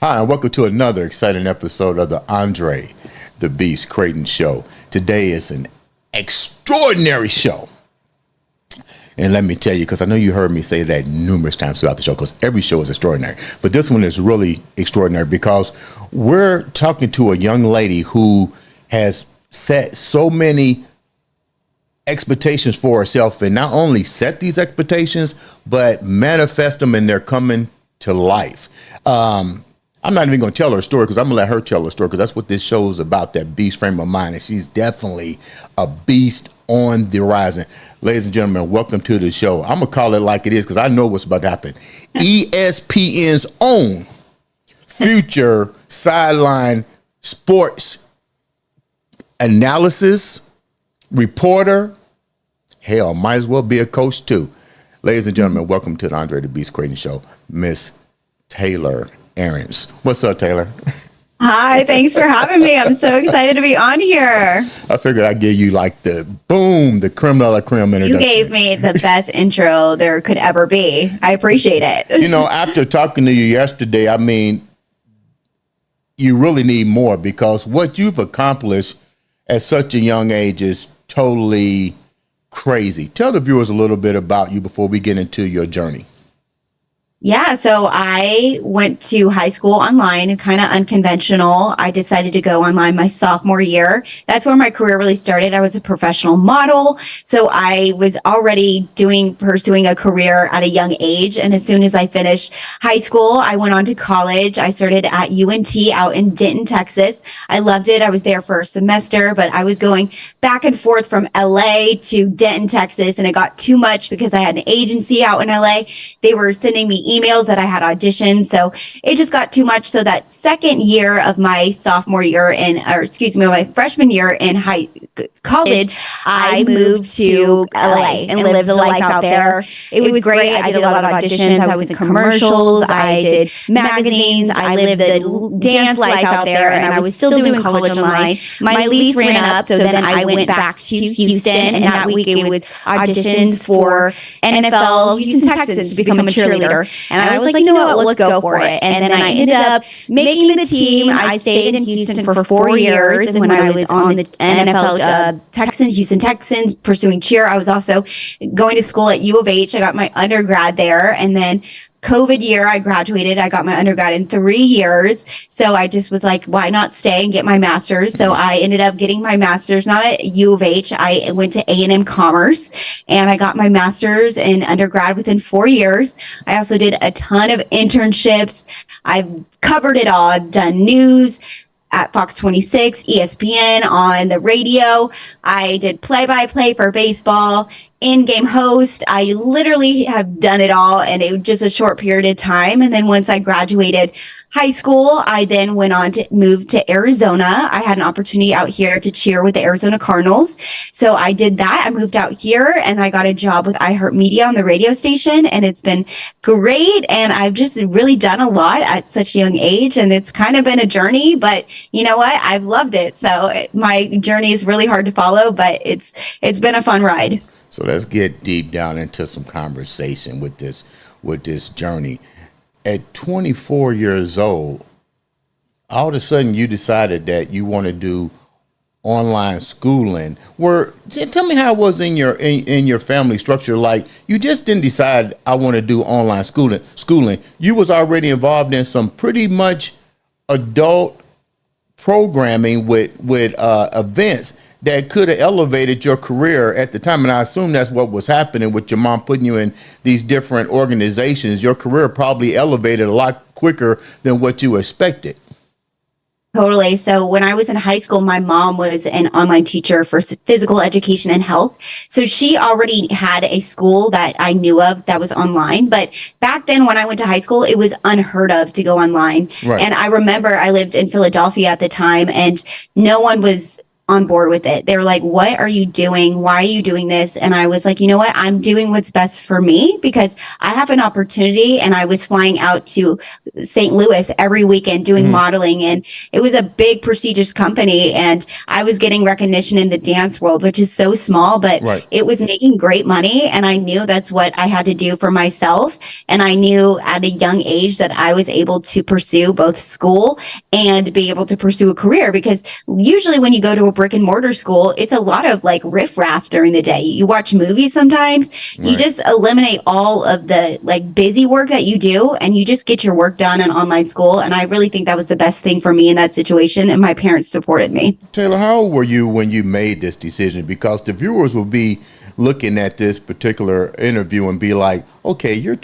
Hi, and welcome to another exciting episode of the Andre The Beast Crayton show. Today is an extraordinary show. And let me tell you, because I know you heard me say that numerous times throughout the show, because every show is extraordinary. But this one is really extraordinary because we're talking to a young lady who has set so many expectations for herself, and not only set these expectations, but manifest them, and they're coming to life. I'm not even going to tell her story because I'm going to let her tell her story, because that's what this show is about, that beast frame of mind. And she's definitely a beast on the horizon. Ladies and gentlemen, welcome to the show. I'm going to call it like it is because I know what's about to happen. ESPN's own future sideline sports analysis reporter. Hell, might as well be a coach too. Ladies and gentlemen, welcome to the Andre The Beast Crayton show, Miss Taylor Arenz. What's up, Taylor? Hi, thanks for having me. I'm so excited to be on here. I figured I'd give you like the creme de la creme introduction. You gave me the best intro there could ever be. I appreciate it. You know, after talking to you yesterday, I mean, you really need more, because what you've accomplished at such a young age is totally crazy. Tell the viewers a little bit about you before we get into your journey. Yeah, so I went to high school online, kind of unconventional. I decided to go online my sophomore year. That's where my career really started. I was a professional model, so I was already pursuing a career at a young age. And as soon as I finished high school, I went on to college. I started at UNT out in Denton, Texas. I loved it. I was there for a semester, but I was going back and forth from LA to Denton, Texas, and it got too much because I had an agency out in LA. They were sending me emails that I had auditioned. So it just got too much. So that second year of my sophomore year my freshman year in college, I moved to LA and lived the life out there. It was great. I did a lot of auditions. I was in commercials. I did magazines. I lived the dance life out there, and I was still doing college online. My lease ran up. So then I went back to Houston, and that week it was auditions for NFL Houston Texans to become a cheerleader. And I was like, you know what, let's go for it. And then I ended up making the team. I stayed in Houston for 4 years. And when I was on the NFL Houston Texans, pursuing cheer, I was also going to school at U of H. I got my undergrad there. And then COVID year, I graduated. I got my undergrad in 3 years. So I just was like, why not stay and get my master's? So I ended up getting my master's, not at U of H. I went to A&M Commerce, and I got my master's in undergrad within 4 years. I also did a ton of internships. I've covered it all. I've done news at Fox 26, ESPN, on the radio. I did play-by-play for baseball, in-game host. I literally have done it all, and it was just a short period of time. And then once I graduated high school, I then went on to move to Arizona. I had an opportunity out here to cheer with the Arizona Cardinals. So I did that. I moved out here, and I got a job with iHeartMedia on the radio station, and it's been great. And I've just really done a lot at such a young age, and it's kind of been a journey, but you know what? I've loved it. So my journey is really hard to follow, but it's been a fun ride. So let's get deep down into some conversation with this journey. At 24 years old, all of a sudden you decided that you want to do online schooling. Tell me how it was in your family structure. Like, you just didn't decide I want to do online schooling. You was already involved in some pretty much adult programming with events that could have elevated your career at the time. And I assume that's what was happening with your mom putting you in these different organizations. Your career probably elevated a lot quicker than what you expected. Totally. So when I was in high school, my mom was an online teacher for physical education and health. So she already had a school that I knew of that was online. But back then when I went to high school, it was unheard of to go online. Right. And I remember I lived in Philadelphia at the time, and no one was on board with it. They were like, what are you doing? Why are you doing this? And I was like, you know what? I'm doing what's best for me because I have an opportunity, and I was flying out to St. Louis every weekend doing modeling, and it was a big prestigious company, and I was getting recognition in the dance world, which is so small, but it was making great money. And I knew that's what I had to do for myself. And I knew at a young age that I was able to pursue both school and be able to pursue a career, because usually when you go to a brick and mortar school, it's a lot of like riffraff during the day. You watch movies sometimes, you just eliminate all of the like busy work that you do, and you just get your work done in online school. And I really think that was the best thing for me in that situation. And my parents supported me. Taylor, how old were you when you made this decision? Because the viewers will be looking at this particular interview and be like, okay, you're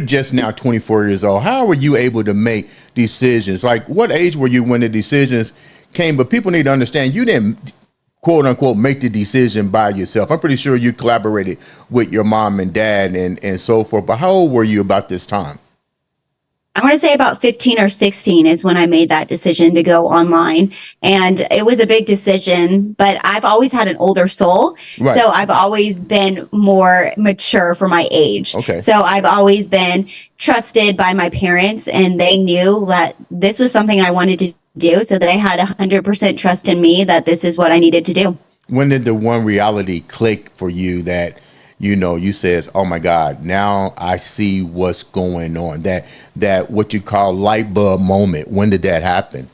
just now 24 years old. How were you able to make decisions? Like, what age were you when the decisions came? But people need to understand you didn't, quote unquote, make the decision by yourself. I'm pretty sure you collaborated with your mom and dad and so forth. But how old were you about this time? I want to say about 15 or 16 is when I made that decision to go online. And it was a big decision, but I've always had an older soul. Right. So I've always been more mature for my age. Okay. So I've always been trusted by my parents, and they knew that this was something I wanted to do. So they had 100% trust in me that this is what I needed to do. When did the one reality click for you that, you know, you says, oh my God, now I see what's going on? That what you call light bulb moment. When did that happen?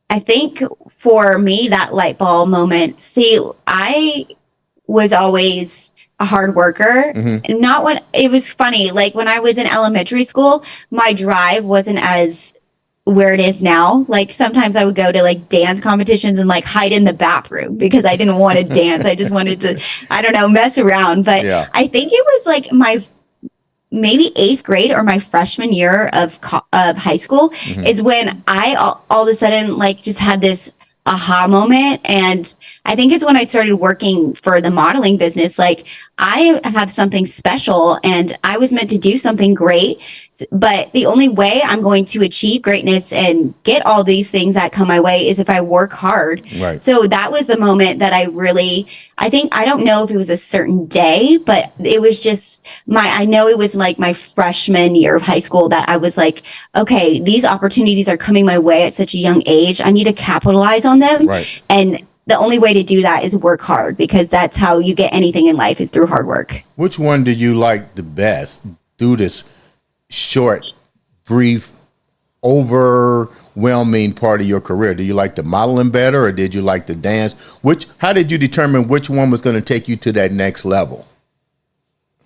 I think for me, that light bulb moment, see, I was always a hard worker. Not when it was funny. Like when I was in elementary school, my drive wasn't as where it is now. Like sometimes I would go to like dance competitions and like hide in the bathroom because I didn't want to dance. I just wanted to, I don't know, mess around. But I think it was like my maybe 8th grade or my freshman year of high school is when I all of a sudden like just had this aha moment. And I think it's when I started working for the modeling business. Like I have something special and I was meant to do something great, but the only way I'm going to achieve greatness and get all these things that come my way is if I work hard. Right. So that was the moment that I don't know if it was a certain day, but it was just I know it was like my freshman year of high school that I was like, okay, these opportunities are coming my way at such a young age. I need to capitalize on them. Right. And the only way to do that is work hard, because that's how you get anything in life, is through hard work. Which one did you like the best? Do this short, brief, overwhelming part of your career. Do you like the modeling better, or did you like the dance? How did you determine which one was going to take you to that next level?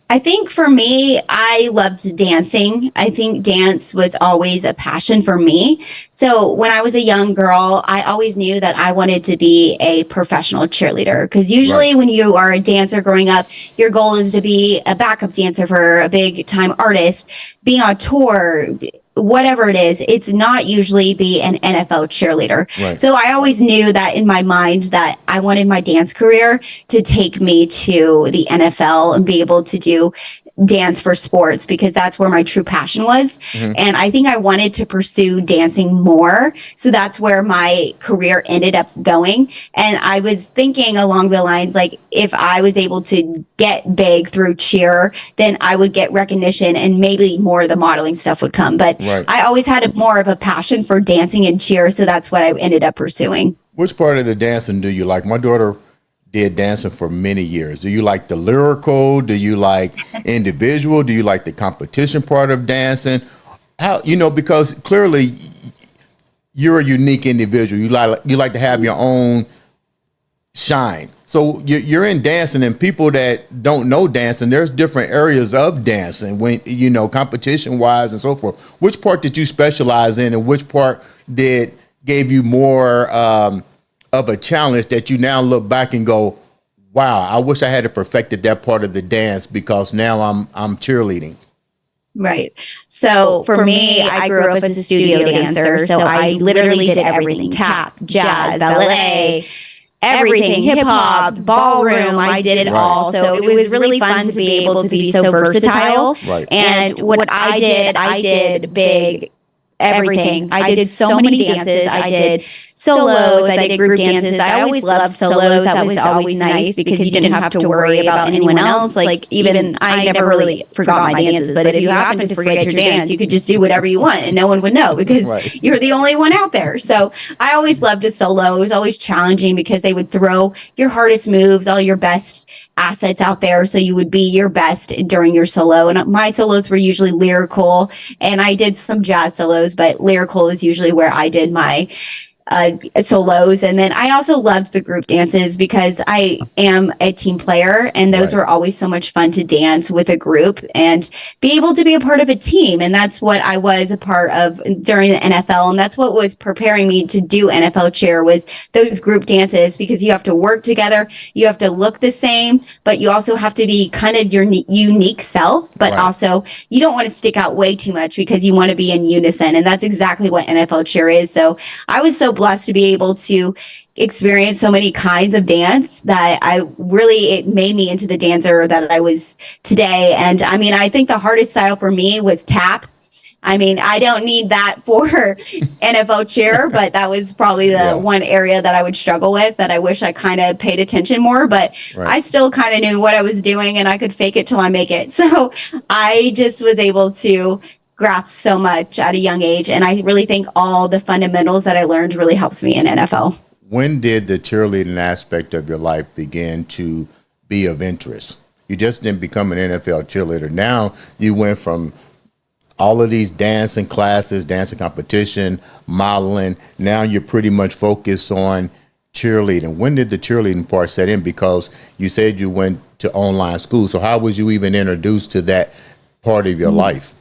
I think for me, I loved dancing. I think dance was always a passion for me. So when I was a young girl, I always knew that I wanted to be a professional cheerleader, because usually when you are a dancer growing up, your goal is to be a backup dancer for a big time artist, being on tour, whatever it is. It's not usually be an NFL cheerleader. Right. So I always knew that in my mind that I wanted my dance career to take me to the NFL and be able to do dance for sports, because that's where my true passion was. And I think I wanted to pursue dancing more. So that's where my career ended up going. And I was thinking along the lines, like, if I was able to get big through cheer, then I would get recognition and maybe more of the modeling stuff would come. But I always had more of a passion for dancing and cheer. So that's what I ended up pursuing. Which part of the dancing do you like? My daughter did dancing for many years. Do you like the lyrical? Do you like individual? Do you like the competition part of dancing? How, because clearly you're a unique individual. You like to have your own shine. So you're in dancing, and people that don't know dancing, there's different areas of dancing when, competition wise and so forth. Which part did you specialize in, and which part gave you more, of a challenge that you now look back and go, wow, I wish I had perfected that part of the dance, because now I'm cheerleading? Right. So for me, I grew up as a studio dancer. So I literally did everything: tap, jazz, ballet, everything, hip hop, ballroom. I did it all. So it was really fun to be able to be so versatile. Right. And what I did big everything. I did so many dances. I did solos. I did group dances. I always loved solos. That was always nice because you didn't have to worry about anyone else. Like even I never really forgot my dances, but if you happen to forget your dance, you could just do whatever you want and no one would know because you're the only one out there. So I always loved a solo. It was always challenging because they would throw your hardest moves, all your best assets out there, so you would be your best during your solo. And my solos were usually lyrical, and I did some jazz solos, but lyrical is usually where I did my solos. And then I also loved the group dances because I am a team player, and those were always so much fun to dance with a group and be able to be a part of a team. And that's what I was a part of during the NFL. And that's what was preparing me to do NFL cheer, was those group dances, because you have to work together. You have to look the same, but you also have to be kind of your unique self, but also you don't want to stick out way too much because you want to be in unison. And that's exactly what NFL cheer is. So I was so blessed to be able to experience so many kinds of dance that it made me into the dancer that I was today. And I mean, I think the hardest style for me was tap. I mean, I don't need that for NFL cheer, but that was probably the one area that I would struggle with, that I wish I kind of paid attention more, but I still kind of knew what I was doing and I could fake it till I make it. So I just was able to grasp so much at a young age. And I really think all the fundamentals that I learned really helps me in NFL. When did the cheerleading aspect of your life begin to be of interest? You just didn't become an NFL cheerleader. Now you went from all of these dancing classes, dancing competition, modeling. Now you're pretty much focused on cheerleading. When did the cheerleading part set in? Because you said you went to online school. So how was you even introduced to that part of your life?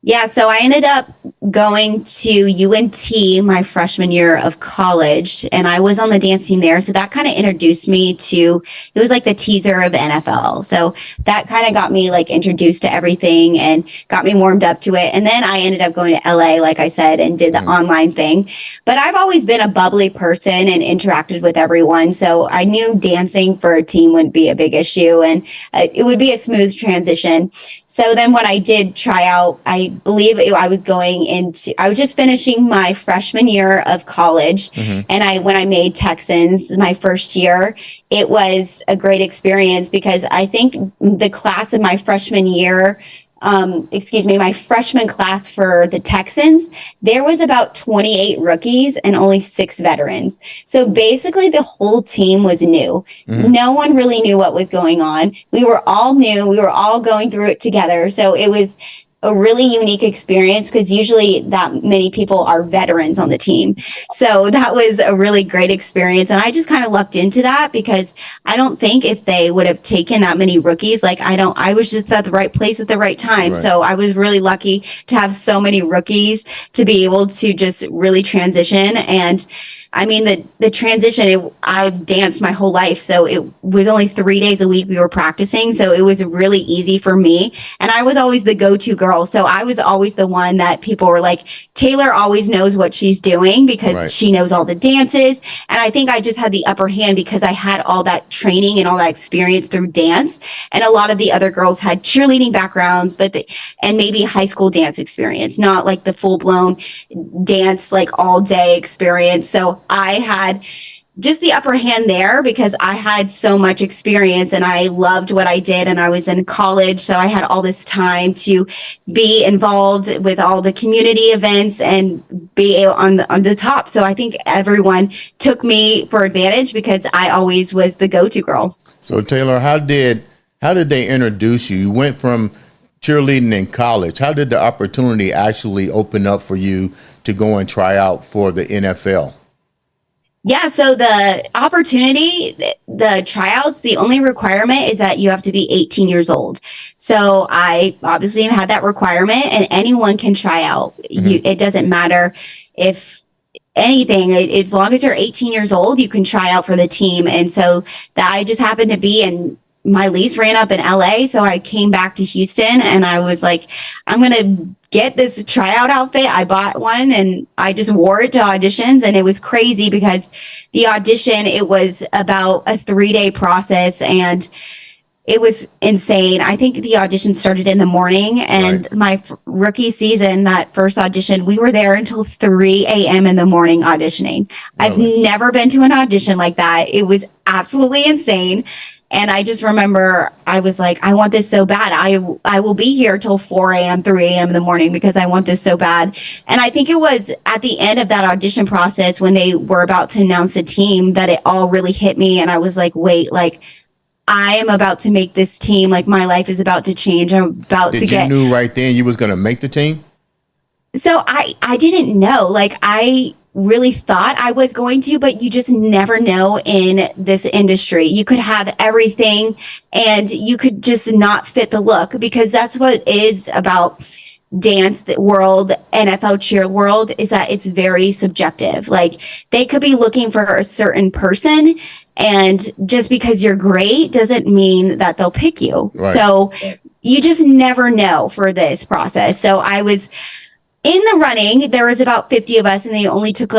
Yeah, so I ended up going to UNT my freshman year of college, and I was on the dance team there. So that kind of introduced me to, it was like the teaser of NFL. So that kind of got me like introduced to everything and got me warmed up to it. And then I ended up going to LA, like I said, and did the online thing. But I've always been a bubbly person and interacted with everyone. So I knew dancing for a team wouldn't be a big issue, and it would be a smooth transition. So then when I did try out, I believe I was just finishing my freshman year of college. And when I made Texans my first year, it was a great experience because I think the class of my freshman year, my freshman class for the Texans, there was about 28 rookies and only 6 veterans. So basically the whole team was new. No one really knew what was going on. We were all new. We were all going through it together. So it was a really unique experience because usually that many people are veterans on the team. So that was a really great experience. And I just kind of lucked into that because I don't think if they would have taken that many rookies, I was just at the right place at the right time. So I was really lucky to have so many rookies to be able to just really transition. And I mean, the transition, I've danced my whole life. So it was only 3 days a week we were practicing. So it was really easy for me. And I was always the go-to girl. So I was always the one that people were like, Taylor always knows what she's doing because she knows all the dances. And I think I just had the upper hand because I had all that training and all that experience through dance. And a lot of the other girls had cheerleading backgrounds, and maybe high school dance experience, not like the full-blown dance, like all day experience. So I had just the upper hand there because I had so much experience and I loved what I did, and I was in college. So I had all this time to be involved with all the community events and be on the top. So I think everyone took me for advantage because I always was the go-to girl. So Taylor, how did they introduce you? You went from cheerleading in college. How did the opportunity actually open up for you to go and try out for the NFL? Yeah, so the opportunity, the tryouts, the only requirement is that you have to be 18 years old. So I obviously had that requirement, and anyone can try out. It doesn't matter if anything, as long as you're 18 years old, you can try out for the team. And so that I just happened to be in. My lease ran up in LA, so I came back to Houston and I was like, I'm going to get this tryout outfit. I bought one and I just wore it to auditions, and it was crazy because the audition, it was about a 3-day process, and it was insane. I think the audition started in the morning, and Right. my rookie season, that first audition, we were there until 3 a.m. in the morning auditioning. I've Really? never been to an audition like that. It was absolutely insane. And I just remember I was like, I want this so bad. I will be here till 4 a.m., 3 a.m. in the morning because I want this so bad. And I think it was at the end of that audition process when they were about to announce the team that it all really hit me. And I was like, wait, like, I am about to make this team. Like, my life is about to change. I'm about to Did you get. knew right then you was going to make the team? So I didn't know. Like, I really thought I was going to, but you just never know in this industry. You could have everything and you could just not fit the look, because that's what is about dance world, NFL cheer world, is that it's very subjective. Like, they could be looking for a certain person, and just because you're great doesn't mean that they'll pick you. Right. So you just never know for this process. So I was in the running. There was about 50 of us and they only took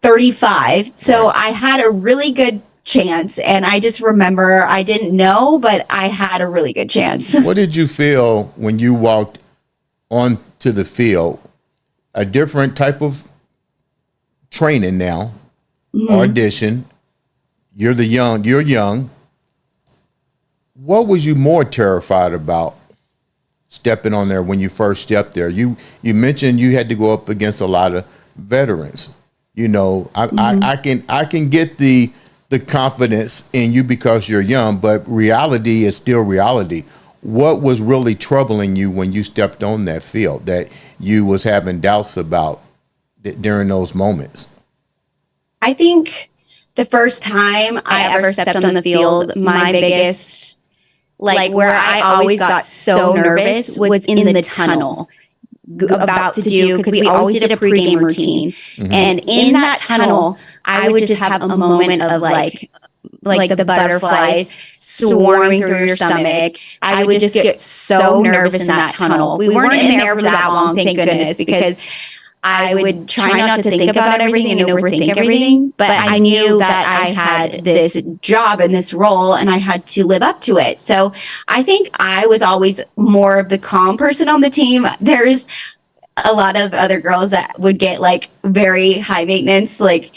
35. So Right. I had a really good chance, and I just remember I didn't know, but I had a really good chance. What did you feel when you walked onto the field? A different type of training now, audition. You're young. What was you more terrified about stepping on there when you first stepped there? You mentioned you had to go up against a lot of veterans. You know, I can get the confidence in you because you're young, but reality is still reality. What was really troubling you when you stepped on that field that you was having doubts about during those moments? I think the first time I ever stepped on the field, my biggest, like, where I always got so nervous was in the tunnel about to do, because we always did a pregame routine. And in that tunnel, I would just have a moment of like the butterflies swarming through your stomach. I would just get so nervous in that tunnel. We weren't in there for that long, thank goodness, because I would try not to think about everything and overthink everything. But I knew that I had this job and this role, and I had to live up to it. So I think I was always more of the calm person on the team. There's a lot of other girls that would get like very high maintenance, like,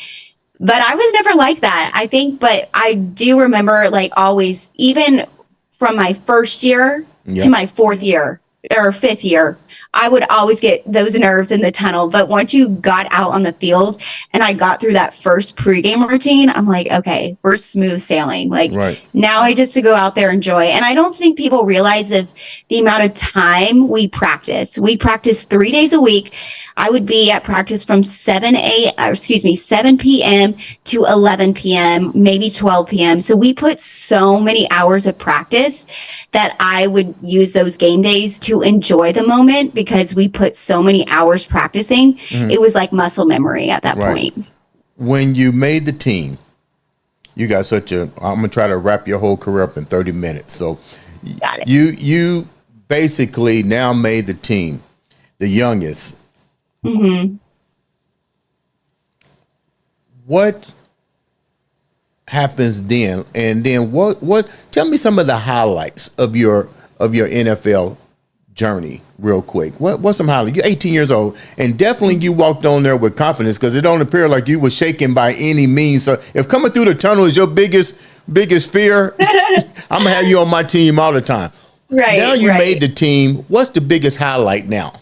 but I was never like that, I think. But I do remember, like, always, even from my first year to my fourth year or fifth year, I would always get those nerves in the tunnel. But once you got out on the field and I got through that first pregame routine, I'm like, okay, we're smooth sailing. Like, now I just to go out there and enjoy. And I don't think people realize of the amount of time we practice. We practice 3 days a week. I would be at practice from 7 p.m. to 11 p.m., maybe 12 p.m. So we put so many hours of practice that I would use those game days to enjoy the moment, because we put so many hours practicing. It was like muscle memory at that point. When you made the team, you got I'm going to try to wrap your whole career up in 30 minutes. So Got it. you basically now made the team, the youngest. What happens then? And then what tell me some of the highlights of your NFL journey real quick. What's some highlights? You're 18 years old, and definitely you walked on there with confidence, because it don't appear like you were shaken by any means. So if coming through the tunnel is your biggest fear, I'm gonna have you on my team all the time. Right. Now you made the team. What's the biggest highlight now?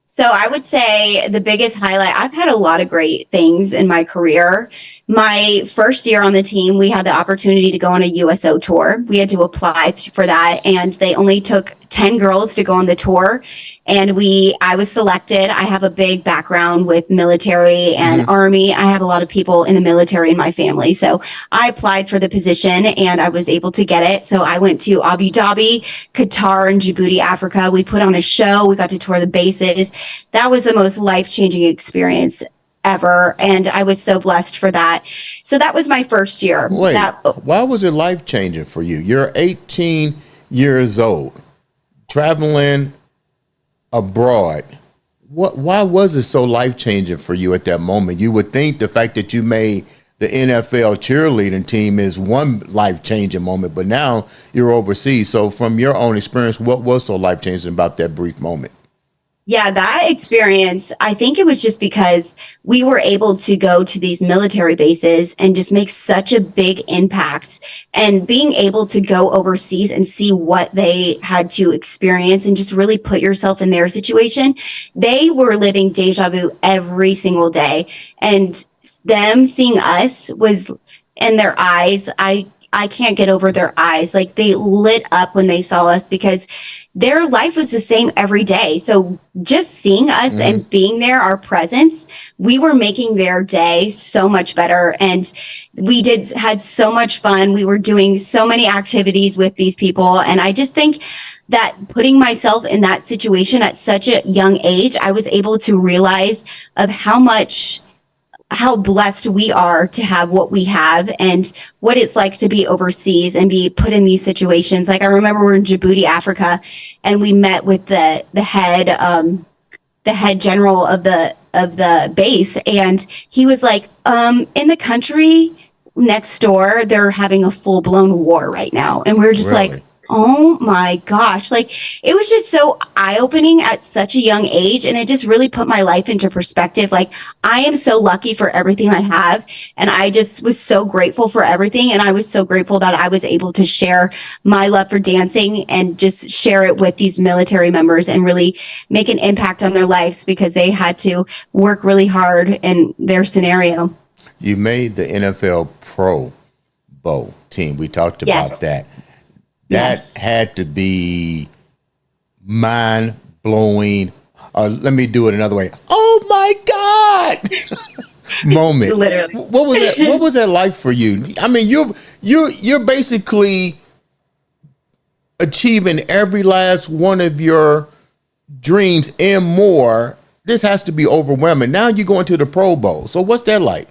So I would say the biggest highlight, I've had a lot of great things in my career. My first year on the team, we had the opportunity to go on a USO tour. We had to apply for that, and they only took 10 girls to go on the tour. And I was selected. I have a big background with military and Army. I have a lot of people in the military in my family. So I applied for the position and I was able to get it. So I went to Abu Dhabi, Qatar, and Djibouti, Africa. We put on a show. We got to tour the bases. That was the most life-changing experience ever. And I was so blessed for that. So that was my first year. Wait, why was it life-changing for you? You're 18 years old, traveling abroad. Why was it so life-changing for you at that moment? You would think the fact that you made the NFL cheerleading team is one life-changing moment, but now you're overseas. So from your own experience, what was so life-changing about that brief moment? Yeah, that experience, I think it was just because we were able to go to these military bases and just make such a big impact. And being able to go overseas and see what they had to experience and just really put yourself in their situation. They were living deja vu every single day. And them seeing us was in their eyes. I can't get over their eyes. Like they lit up when they saw us because their life was the same every day. So just seeing us and being there, our presence, we were making their day so much better. And we had so much fun. We were doing so many activities with these people. And I just think that putting myself in that situation at such a young age, I was able to realize of how blessed we are to have what we have and what it's like to be overseas and be put in these situations. Like I remember we're in Djibouti, Africa, and we met with the head general of the base, and he was like, in the country next door, they're having a full blown war right now, and we're just Really? like, oh my gosh. Like it was just so eye-opening at such a young age. And it just really put my life into perspective. Like I am so lucky for everything I have. And I just was so grateful for everything. And I was so grateful that I was able to share my love for dancing and just share it with these military members and really make an impact on their lives because they had to work really hard in their scenario. You made the NFL Pro Bowl team. We talked about Yes. that. Yes. That had to be mind blowing. Let me do it another way. Oh my God! Moment. Literally. What was that? What was that like for you? I mean, you're basically achieving every last one of your dreams and more. This has to be overwhelming. Now you're going to the Pro Bowl. So what's that like?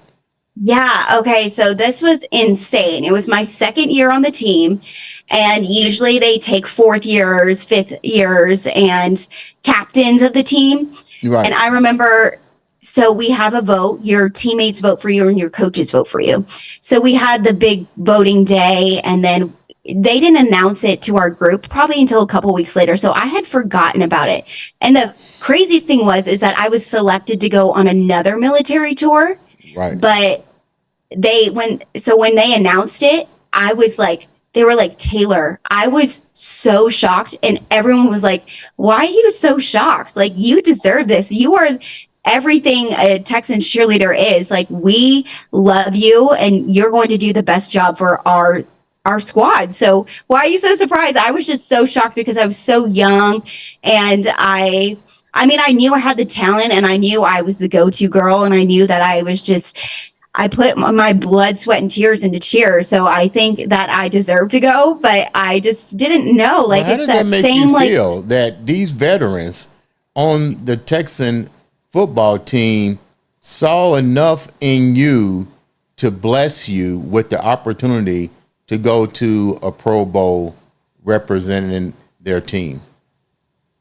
Yeah. Okay. So this was insane. It was my second year on the team. And usually they take fourth years, fifth years, and captains of the team. Right. And I remember, so we have a vote. Your teammates vote for you and your coaches vote for you. So we had the big voting day, and then they didn't announce it to our group probably until a couple weeks later. So I had forgotten about it. And the crazy thing is that I was selected to go on another military tour. Right. But when they announced it, I was like, they were like, Taylor, I was so shocked. And everyone was like, why are you so shocked? Like, you deserve this. You are everything a Texan cheerleader is. Like, we love you and you're going to do the best job for our squad. So why are you so surprised? I was just so shocked because I was so young. And I mean, I knew I had the talent and I knew I was the go-to girl. And I knew that I put my blood, sweat, and tears into cheer. So I think that I deserve to go, but I just didn't know. Like, How it's did that that make same, you like, feel that these veterans on the Texan football team saw enough in you to bless you with the opportunity to go to a Pro Bowl representing their team?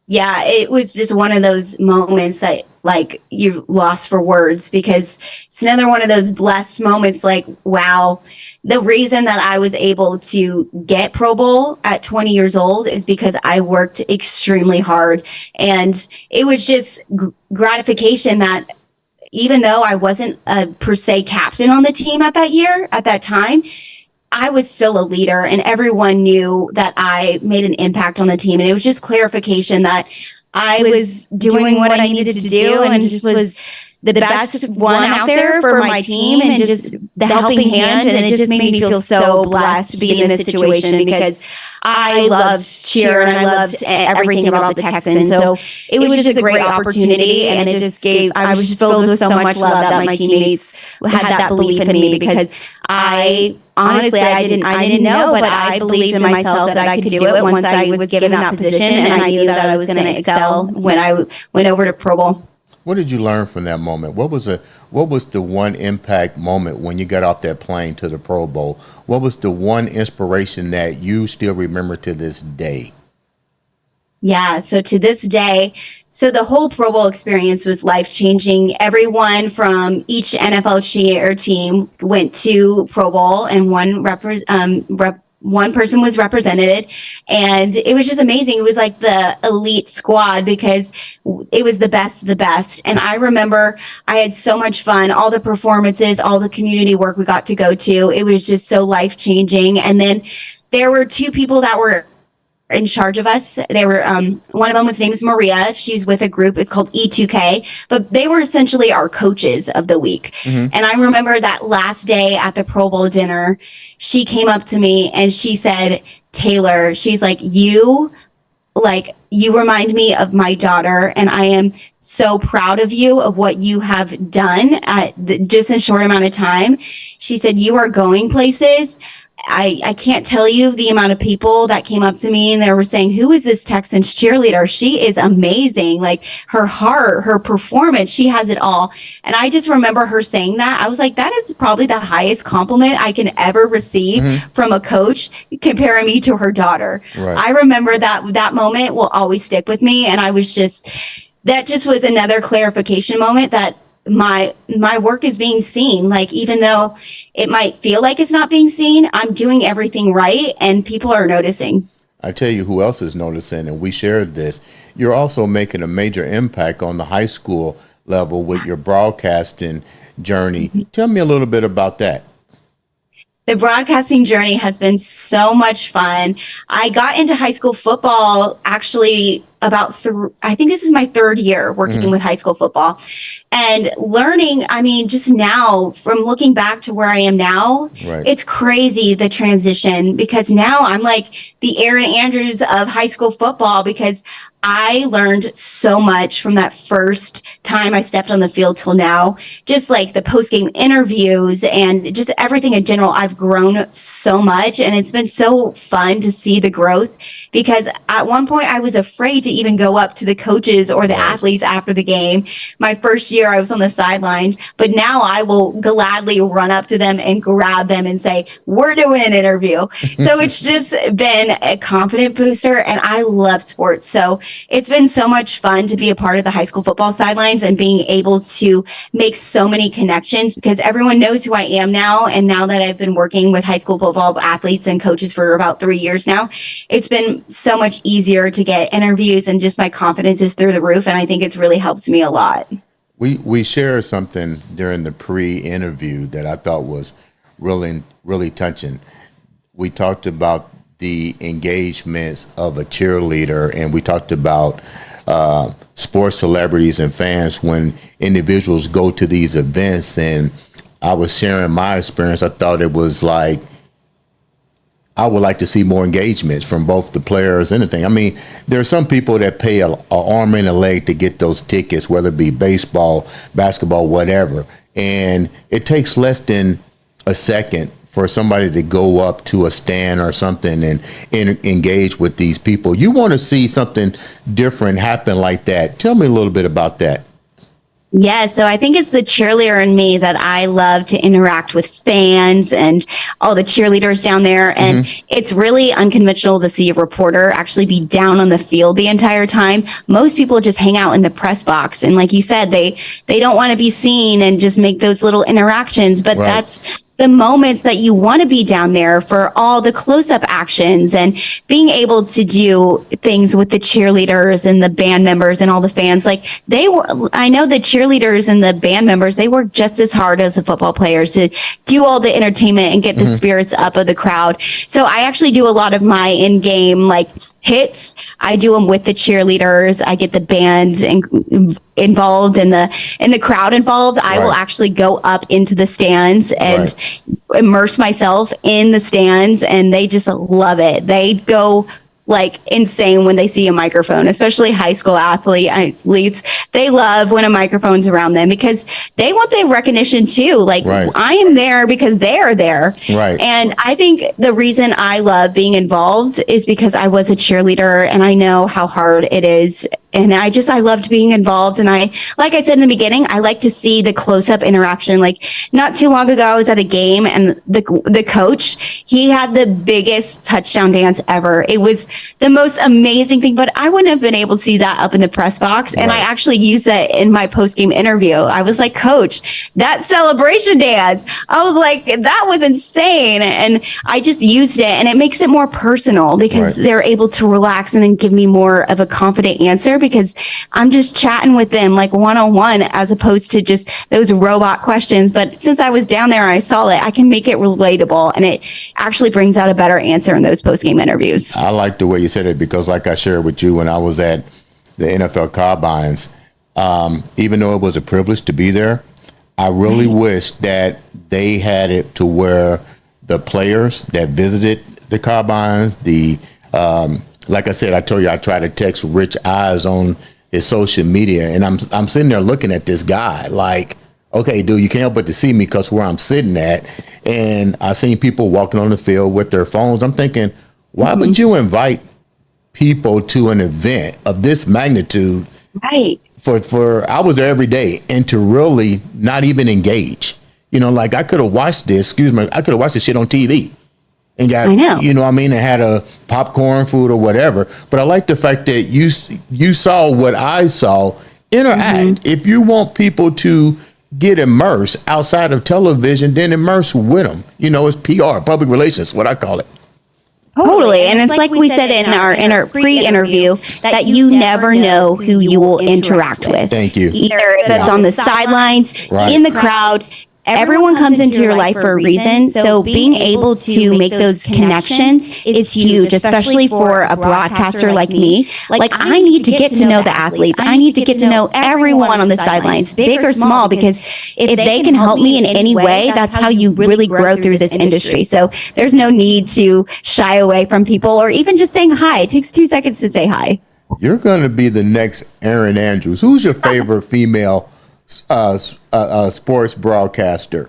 yeah, it was just one of those moments that like you lost for words because it's another one of those blessed moments. Like, wow, the reason that I was able to get Pro Bowl at 20 years old is because I worked extremely hard. And it was just gratification that even though I wasn't a per se captain on the team at that time, I was still a leader and everyone knew that I made an impact on the team. And it was just clarification that I was doing what I needed to do and just was the best one out there for my team and just the helping hand. And it just made me feel so blessed to be in this situation because I loved cheer and I loved everything about the Texans. So it was just a great opportunity and it just I was just filled with so much love that my teammates had that belief in me because honestly, I didn't know, but I believed in myself that I could do it once I was given that position and I knew that I was going to excel when I went over to Pro Bowl. What did you learn from that moment? What was the one impact moment when you got off that plane to the Pro Bowl? What was the one inspiration that you still remember to this day? Yeah. So to this day, so the whole Pro Bowl experience was life changing. Everyone from each NFL cheer team went to Pro Bowl, and one person was represented, and it was just amazing. It was like the elite squad because it was the best of the best. And I remember I had so much fun, all the performances, all the community work we got to go to. It was just so life changing. And then there were two people that were in charge of us. They were one of them was named is Maria. She's with a group. It's called E2K, but they were essentially our coaches of the week. And I remember that last day at the Pro Bowl dinner, she came up to me and she said, Taylor, she's like, you remind me of my daughter, and I am so proud of you of what you have done at just a short amount of time. She said, you are going places. I can't tell you the amount of people that came up to me and they were saying, who is this Texans cheerleader? She is amazing. Like her heart, her performance, she has it all. And I just remember her saying that. I was like, that is probably the highest compliment I can ever receive from a coach, comparing me to her daughter. Right. I remember that moment will always stick with me. And that just was another clarification moment that my work is being seen. Like, even though it might feel like it's not being seen, I'm doing everything right and people are noticing. I tell you who else is noticing, and we shared this. You're also making a major impact on the high school level with your broadcasting journey. Tell me a little bit about that. The broadcasting journey has been so much fun. I got into high school football actually I think this is my third year working with high school football and learning. I mean, just now from looking back to where I am now, It's crazy the transition, because now I'm like the Aaron Andrews of high school football, because I learned so much from that first time I stepped on the field till now. Just like the post-game interviews and just everything in general, I've grown so much, and it's been so fun to see the growth, because at one point I was afraid to even go up to the coaches or the athletes after the game. My first year I was on the sidelines, but now I will gladly run up to them and grab them and say, we're doing an interview. So it's just been a confident booster, and I love sports. So it's been so much fun to be a part of the high school football sidelines and being able to make so many connections, because everyone knows who I am now. And now that I've been working with high school football athletes and coaches for about 3 years now, it's been so much easier to get interviews, and just my confidence is through the roof. And I think it's really helped me a lot. We shared something during the pre-interview that I thought was really, really touching. We talked about the engagements of a cheerleader, and we talked about sports celebrities and fans when individuals go to these events. And I was sharing my experience. I thought it was like, I would like to see more engagements from both the players and anything. I mean, there are some people that pay an arm and a leg to get those tickets, whether it be baseball, basketball, whatever. And it takes less than a second for somebody to go up to a stand or something and engage with these people. You want to see something different happen like that. Tell me a little bit about that. Yeah, so I think it's the cheerleader in me that I love to interact with fans and all the cheerleaders down there. And it's really unconventional to see a reporter actually be down on the field the entire time. Most people just hang out in the press box. And like you said, they don't want to be seen and just make those little interactions. But that's the moments that you want to be down there for all the close-up actions, and being able to do things with the cheerleaders and the band members and all the fans. Like I know the cheerleaders and the band members, they work just as hard as the football players to do all the entertainment and get the spirits up of the crowd. So I actually do a lot of my in-game hits. I do them with the cheerleaders. I get the bands involved and the crowd involved. I will actually go up into the stands and immerse myself in the stands, and they just love it. They go insane when they see a microphone, especially high school athletes. They love when a microphone's around them, because they want the recognition too. I am there because they are there. Right. And I think the reason I love being involved is because I was a cheerleader, and I know how hard it is And I loved being involved. And like I said in the beginning, I like to see the close up interaction. Like not too long ago, I was at a game and the coach, he had the biggest touchdown dance ever. It was the most amazing thing, but I wouldn't have been able to see that up in the press box. And I actually used it in my post game interview. I was like, Coach, that celebration dance, I was like, that was insane. And I just used it, and it makes it more personal because they're able to relax and then give me more of a confident answer, because I'm just chatting with them like one-on-one as opposed to just those robot questions. But since I was down there and I saw it, I can make it relatable, and it actually brings out a better answer in those post-game interviews. I like the way you said it, because like I shared with you when I was at the NFL Combines, even though it was a privilege to be there, I really wish that they had it to where the players that visited the Combines, like I said, I told you I tried to text Rich Eyes on his social media, and I'm sitting there looking at this guy like, okay, dude, you can't help but to see me because where I'm sitting at, and I seen people walking on the field with their phones. I'm thinking, why would you invite people to an event of this magnitude? Right. For I was there every day, and to really not even engage. You know, like I could have watched this. I could have watched this shit on TV. And got, you know what I mean, and had a popcorn food or whatever. But I like the fact that you saw what I saw. Interact. If you want people to get immersed outside of television, then immerse with them. You know, it's PR, public relations, what I call it. Totally. And it's like we said in our pre-interview that you never know who you will interact with. Thank you. Either if it's on the sidelines, in the crowd. Everyone comes into your life for a reason. So being able to make those connections is huge, especially for a broadcaster like me. Like I need to get to know the athletes. I need to get to know everyone on the sidelines, big or small, because if they can help me in any way, that's how you really grow through this industry. So there's no need to shy away from people or even just saying hi. It takes 2 seconds to say hi. You're going to be the next Erin Andrews. Who's your favorite female sports broadcaster?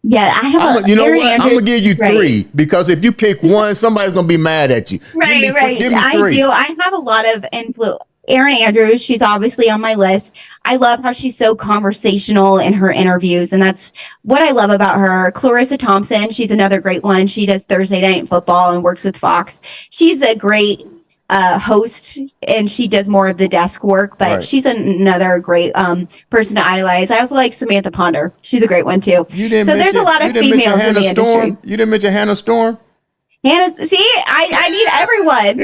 Yeah, I have you know what? I'm gonna give you three, because if you pick one, somebody's gonna be mad at you. Right. Give me I three. do. I have a lot of influence. Erin Andrews, she's obviously on my list. I love how she's so conversational in her interviews, and that's what I love about her. Clarissa Thompson, she's another great one. She does Thursday Night Football and works with Fox. She's a great host, and she does more of the desk work, but she's another great person to idolize. I also like Samantha Ponder. She's a great one too. There's a lot of females in the industry. You didn't mention Hannah Storm? I need everyone.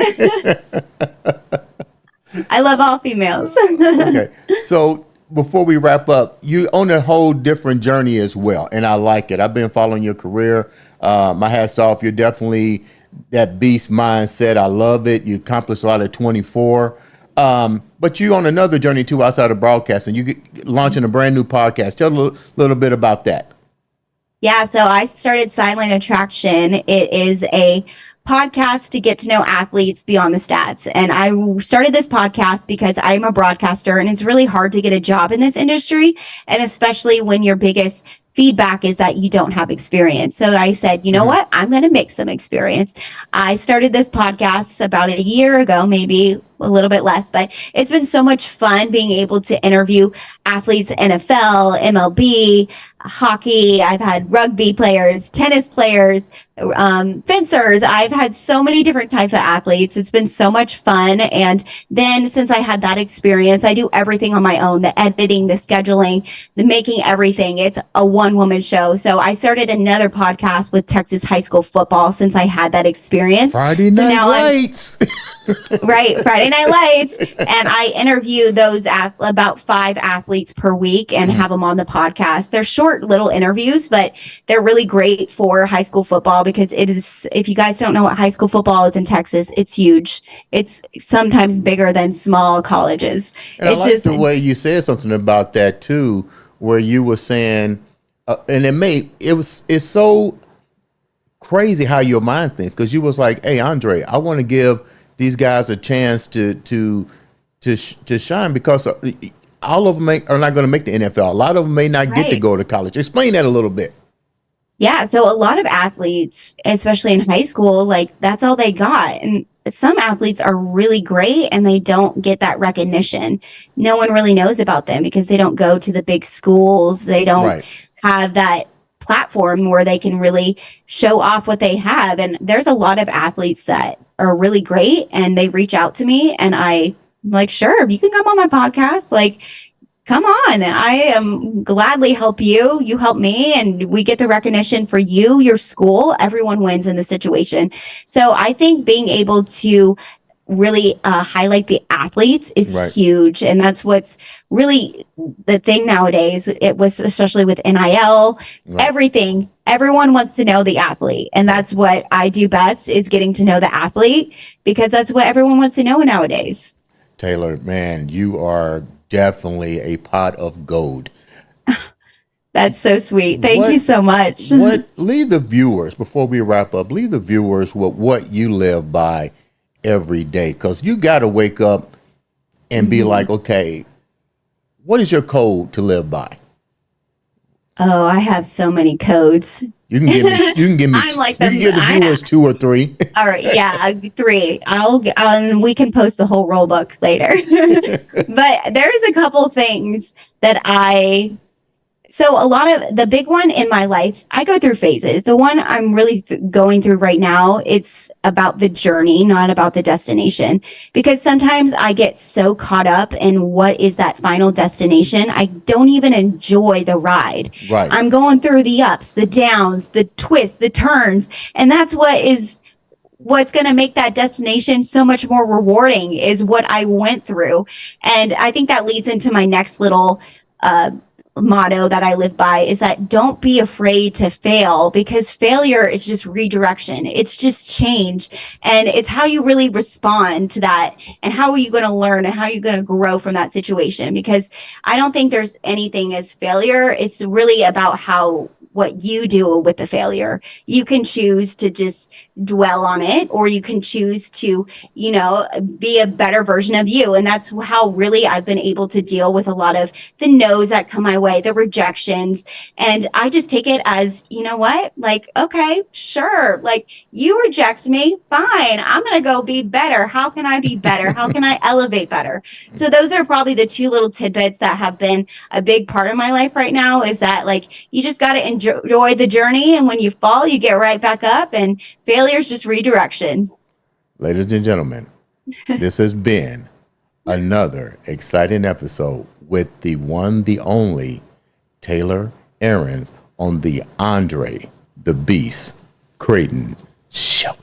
I love all females. Okay, so before we wrap up, you on a whole different journey as well, and I like it. I've been following your career. My hat's off. You're definitely that beast mindset. I love it. You accomplished a lot at 24. But you on another journey too outside of broadcasting. You launching a brand new podcast. Tell a little bit about that. Yeah, so I started Sideline Attraction. It is a podcast to get to know athletes beyond the stats. And I started this podcast because I'm a broadcaster, and it's really hard to get a job in this industry. And especially when your biggest feedback is that you don't have experience. So I said, you know what? I'm going to make some experience. I started this podcast about a year ago, maybe a little bit less, but it's been so much fun being able to interview athletes, NFL, MLB, hockey. I've had rugby players, tennis players, fencers. I've had so many different types of athletes. It's been so much fun. And then since I had that experience, I do everything on my own, the editing, the scheduling, the making everything. It's a one-woman show. So I started another podcast with Texas high school football since I had that experience. Friday Night Lights. Friday Night Lights. And I interview those about 5 athletes per week and have them on the podcast. They're short little interviews, but they're really great for high school football, because it is, if you guys don't know what high school football is in Texas, it's huge. It's sometimes bigger than small colleges. And it's I like just the way you said something about that too, where you were saying, and it's so crazy how your mind thinks, because you was like, hey, Andre, I want to give these guys a chance to shine, because all of them are not going to make the NFL. A lot of them may not get to go to college. Explain that a little bit. Yeah, so a lot of athletes, especially in high school, like that's all they got. And some athletes are really great and they don't get that recognition. No one really knows about them because they don't go to the big schools. They don't Right. have that platform where they can really show off what they have. And there's a lot of athletes that are really great and they reach out to me and I'm like, sure, you can come on my podcast. Like, come on. I am gladly help you. You help me and we get the recognition for you, your school. Everyone wins in the situation. So I think being able to really highlight the athletes is Right. huge. And that's what's really the thing nowadays. It was especially with NIL, Right. everything. Everyone wants to know the athlete. And that's what I do best is getting to know the athlete because that's what everyone wants to know nowadays. Taylor, man, you are definitely a pot of gold. That's so sweet. Thank you so much. Leave the viewers, before we wrap up, leave the viewers with what you live by every day. Because you got to wake up and be like, okay, what is your code to live by? Oh, I have so many codes. You can give me, I'm like you can give the viewers 2 or 3. All right, yeah, 3. We can post the whole roll book later. But there's a couple things that so a lot of the big one in my life, I go through phases. The one I'm really going through right now, it's about the journey, not about the destination. Because sometimes I get so caught up in what is that final destination, I don't even enjoy the ride. Right. I'm going through the ups, the downs, the twists, the turns, and that's what's going to make that destination so much more rewarding is what I went through. And I think that leads into my next little motto that I live by is that don't be afraid to fail because failure is just redirection. It's just change. And it's how you really respond to that and how are you going to learn and how are you going to grow from that situation? Because I don't think there's anything as failure. It's really about what you do with the failure. You can choose to just dwell on it or you can choose to, be a better version of you. And that's how really I've been able to deal with a lot of the no's that come my way, the rejections. And I just take it as, you know what? Like, okay, sure. Like you reject me. Fine. I'm going to go be better. How can I be better? How can I elevate better? So those are probably the 2 little tidbits that have been a big part of my life right now is that like, you just got to enjoy the journey. And when you fall, you get right back up and failure is just redirection. Ladies and gentlemen, this has been another exciting episode with the one, the only Taylor Arenz on the Andre The Beast Crayton show.